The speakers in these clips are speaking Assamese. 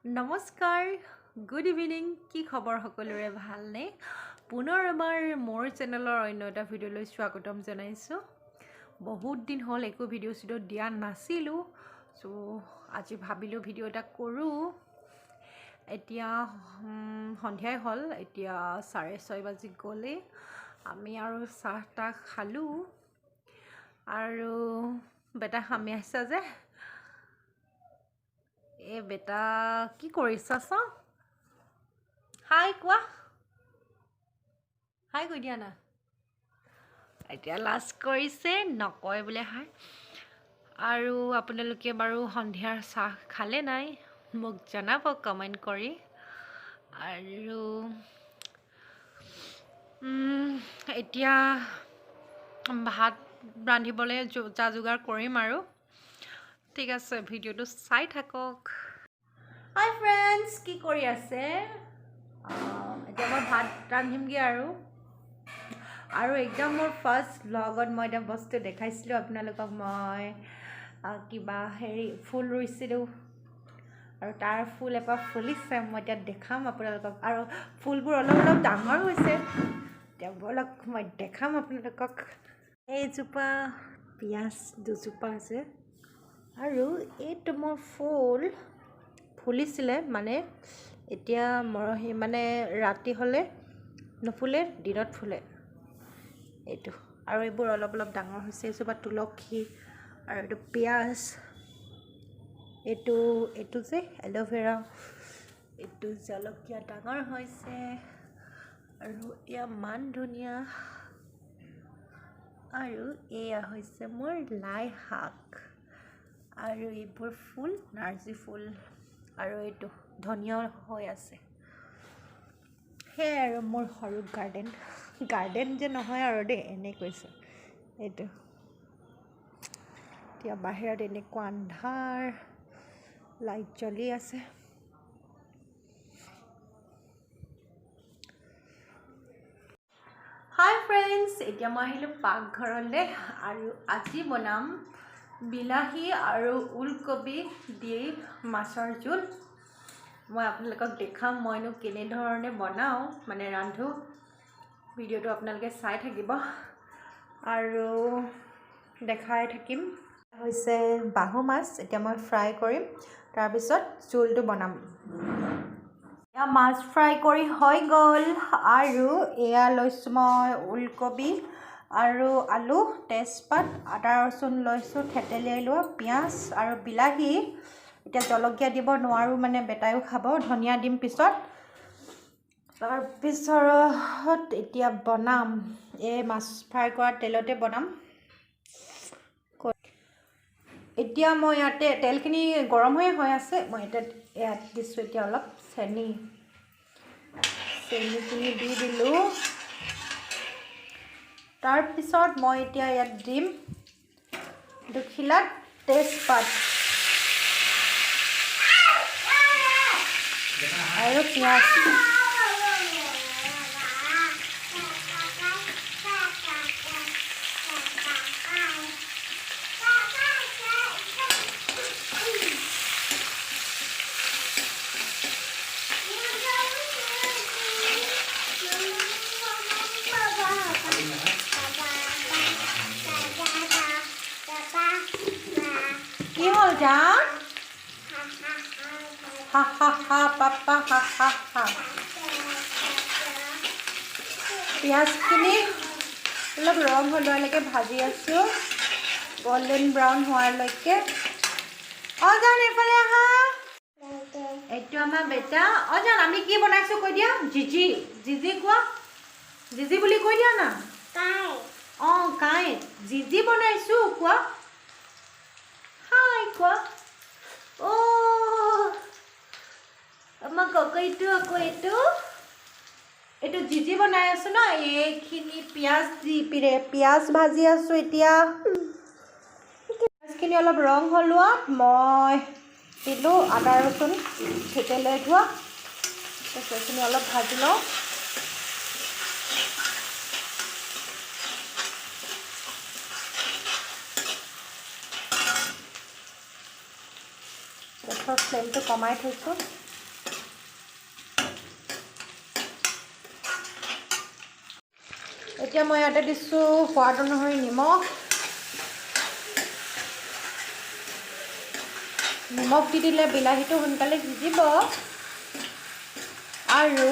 নমস্কাৰ গুড ইভিনিং কি খবৰ সকলোৰে ভালনে পুনৰ এবাৰ মোৰ চেনেলৰ অন্য এটা ভিডিঅ'লৈ স্বাগতম জনাইছোঁ বহুত দিন হ'ল একো ভিডিঅ' দিয়া নাছিলোঁ সো আজি ভাবিলোঁ ভিডিঅ' এটা কৰোঁ এতিয়া সন্ধিয়াই হ'ল এতিয়া 6:30 বাজি গ'লে আমি আৰু চাহটা খালোঁ আৰু বেটা হামি আহিছে যে এ বেটা কি কৰিছা চ হাই কোৱা হাই কৈ দিয়া না এতিয়া লাজ কৰিছে নকয় বোলে হাই আৰু আপোনালোকে বাৰু সন্ধিয়াৰ চাহ খালে নাই মোক জনাব কমেণ্ট কৰি আৰু এতিয়া ভাত ৰান্ধিবলৈ যা যোগাৰ কৰিম আৰু ঠিক আছে ভিডিঅ'টো চাই থাকক হাই ফ্ৰেণ্ডছ কি কৰি আছে এতিয়া মই ভাত ৰান্ধিমগৈ আৰু একদম মোৰ ফাৰ্ষ্ট ব্লগত মই এটা বস্তু দেখাইছিলোঁ আপোনালোকক মই কিবা হেৰি ফুল ৰুইছিলোঁ আৰু তাৰ ফুল এপাহ ফুলিছে মই এতিয়া দেখাম আপোনালোকক আৰু ফুলবোৰ অলপ অলপ ডাঙৰ হৈছে এতিয়া বলক মই দেখাম আপোনালোকক এইজোপা পিঁয়াজ দুজোপা আছে আৰু এইটো মোৰ ফুল ফুলিছিলে মানে এতিয়া মৰহি মানে ৰাতি হ'লে নুফুলে দিনত ফুলে এইটো আৰু এইবোৰ অলপ অলপ ডাঙৰ হৈছে এইজোপা তুলসী আৰু এইটো পিঁয়াজ এইটো যে এল'ভেৰা এইটো জলকীয়া ডাঙৰ হৈছে আৰু এয়া মান ধনিয়া আৰু এয়া হৈছে মোৰ লাই শাক আৰু এইবোৰ ফুল নাৰ্জী ফুল আৰু এইটো ধনিয়া হৈ আছে সেয়াই আৰু মোৰ সৰু গাৰ্ডেন যে নহয় আৰু দেই এনেই কৈছোঁ এইটো এতিয়া বাহিৰত এনেকুৱা আন্ধাৰ লাইট জ্বলি আছে হাই ফ্ৰেণ্ডছ এতিয়া মই আহিলোঁ পাকঘৰলৈ আৰু আজি বনাম বিলাহী আৰু ওলকবি দি মাছৰ জোল মই আপোনালোকক দেখাম মইনো কেনেধৰণে বনাওঁ মানে ৰান্ধো ভিডিঅ'টো আপোনালোকে চাই থাকিব আৰু দেখাই থাকিম হৈছে বাহু মাছ এতিয়া মই ফ্ৰাই কৰিম তাৰপিছত জোলটো বনাম এয়া মাছ ফ্ৰাই কৰি হৈ গ'ল আৰু এয়া লৈছোঁ মই ওলকবি আৰু আলু তেজপাত আদা ৰচুন লৈছোঁ থেতেলিয়াই লোৱা পিঁয়াজ আৰু বিলাহী এতিয়া জলকীয়া দিব নোৱাৰোঁ মানে বেটায়ো খাব ধনিয়া দিম পিছত তাৰপিছত এতিয়া বনাম এই মাছ ফ্ৰাই কৰা তেলতে বনাম এতিয়া মই ইয়াতে তেলখিনি গৰম হৈ আছে মই ইয়াত দিছোঁ এতিয়া অলপ চেনিখিনি দি দিলোঁ তাৰপিছত মই এতিয়া ইয়াত দিম দুখিলা তেজপাত আৰু পিঁয়াজ কি হ'ল জান হা হা হা পাপা হা হা হা পিঁয়াজখিনি অলপ ৰং হোৱালৈকে ভাজি আছোঁ গল্ডেন ব্ৰাউন হোৱালৈকে জান এইফালে আহা এইটো আমাৰ বেটা জান আমি কি বনাইছোঁ কৈ দিয়া জিজি কোৱা জিজি বুলি কৈ দিয়া না কাই জিজি বনাইছোঁ কোৱা হাই কোৱা আমাৰ ককৈটো আকৌ এইটো জিজি বনাই আছোঁ ন এইখিনি পিঁয়াজ ভাজি আছোঁ এতিয়া পিঁয়াজখিনি অলপ ৰং হলোৱা মই দিলোঁ আদা ৰচুন থেতেলিয়াই থোৱা সেইখিনি অলপ ভাজি লওঁ গেছৰ ফ্লেমটো কমাই থৈছোঁ এতিয়া মই ইয়াতে দিছোঁ সোৱাদ অনুসৰি নিমখ। নিমখ দি দিলে বিলাহীটো সোনকালে সিজিব আৰু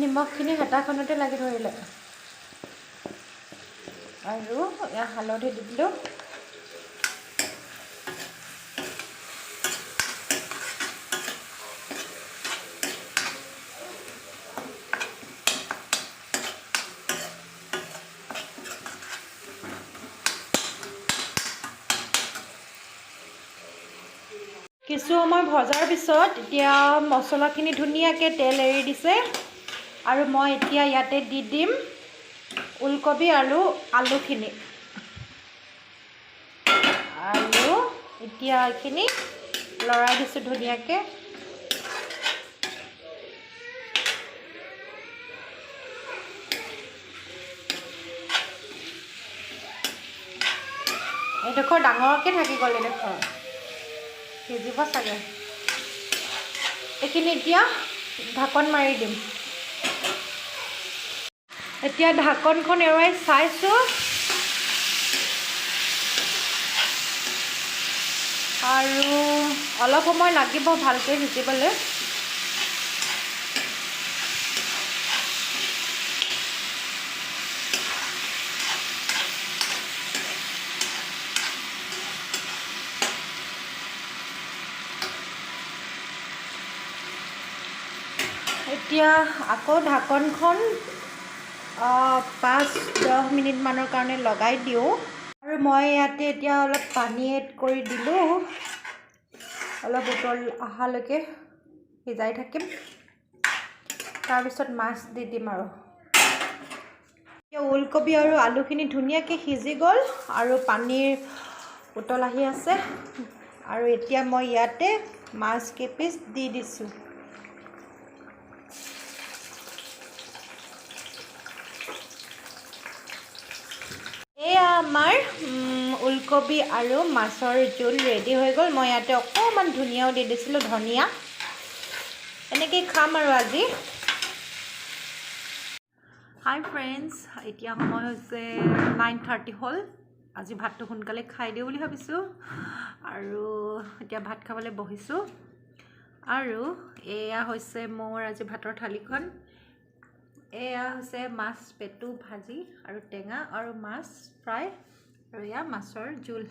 নিমখখিনি হেতাখনতে লাগি ধৰিলে। আৰু ইয়াত হালধি দি দিলোঁ। কিছু সময় ভজাৰ পিছত এতিয়া মছলাখিনি ধুনীয়াকৈ তেল এৰি দিছে আৰু মই এতিয়া ইয়াতে দি দিম ওলকবি আৰু আলুখিনি। আৰু এতিয়া এইখিনি লৰাই দিছোঁ ধুনীয়াকৈ। এইডোখৰ ডাঙৰকৈ থাকি গ'ল, এইডোখৰ সিজিব চাগে। এইখিনি এতিয়া ঢাকন মাৰি দিম। এতিয়া ঢাকনখন এৰুৱাই চাইছোঁ আৰু অলপ সময় লাগিব ভালকৈ সিজিবলৈ। এতিয়া আকৌ ঢাকনখন 5-10 মিনিটমানৰ কাৰণে লগাই দিওঁ আৰু মই ইয়াতে এতিয়া অলপ পানী এড কৰি দিলোঁ। অলপ উতল অহালৈকে সিজাই থাকিম, তাৰপিছত মাছ দি দিম। আৰু এতিয়া ওলকবি আৰু আলুখিনি ধুনীয়াকৈ সিজি গ'ল আৰু পানীৰ উতল আহি আছে। আৰু এতিয়া মই ইয়াতে মাছ কেইপিচ দি দিছোঁ। এয়া আমাৰ ওলকবি আৰু মাছৰ জোল ৰেডি হৈ গ'ল। মই ইয়াতে অকণমান ধনিয়াও দি দিছিলোঁ, ধনিয়া। এনেকেই খাম আৰু আজি। হাই ফ্ৰেণ্ডছ, এতিয়া সময় হৈছে 9:30 হ'ল। আজি ভাতটো সোনকালে খাই দিওঁ বুলি ভাবিছোঁ আৰু এতিয়া ভাত খাবলৈ বহিছোঁ। আৰু এয়া হৈছে মোৰ আজি ভাতৰ থালিখন। এয়া হৈছে মাছ পেটু ভাজি আৰু টেঙা আৰু মাছ ফ্ৰাই আৰু এয়া মাছৰ জোল।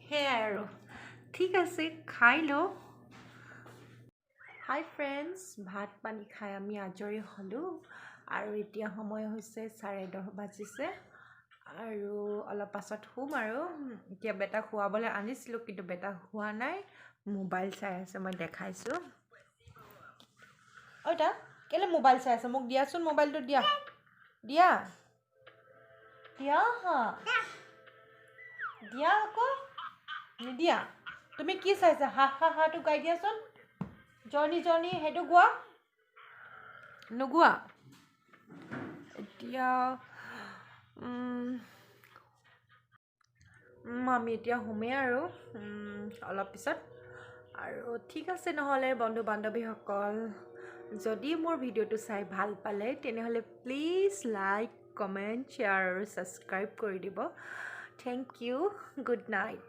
সেয়াই আৰু, ঠিক আছে খাই লওঁ। হাই ফ্ৰেণ্ডছ, ভাত পানী খাই আমি আজৰি হ'লোঁ আৰু এতিয়া সময় হৈছে 10:30 বাজিছে আৰু অলপ পাছত শুম। আৰু এতিয়া বেটাক শুৱাবলৈ আনিছিলোঁ কিন্তু বেটা শুৱা নাই, মোবাইল চাই আছে। মই দেখাইছোঁ। ঐ তা কেলৈ মোবাইল চাই আছে? মোক দিয়াচোন মোবাইলটো, দিয়া দিয়া দিয়া দিয়া আকৌ নিদিয়া। তুমি কি চাইছা? হাঁহটো গাই দিয়াচোন। জৰ্ণি জৰ্ণি সেইটো গোৱা, নোগোৱা? এতিয়া আমি এতিয়া শুমেই আৰু অলপ পিছত। আৰু ঠিক আছে নহ'লে বন্ধু বান্ধৱীসকল, যদি মোৰ ভিডিঅ'টো চাই ভাল পালে তেনেহ'লে প্লিজ লাইক, কমেণ্ট, শ্বেয়াৰ আৰু ছাবস্ক্ৰাইব কৰি দিব। Thank you. Good night.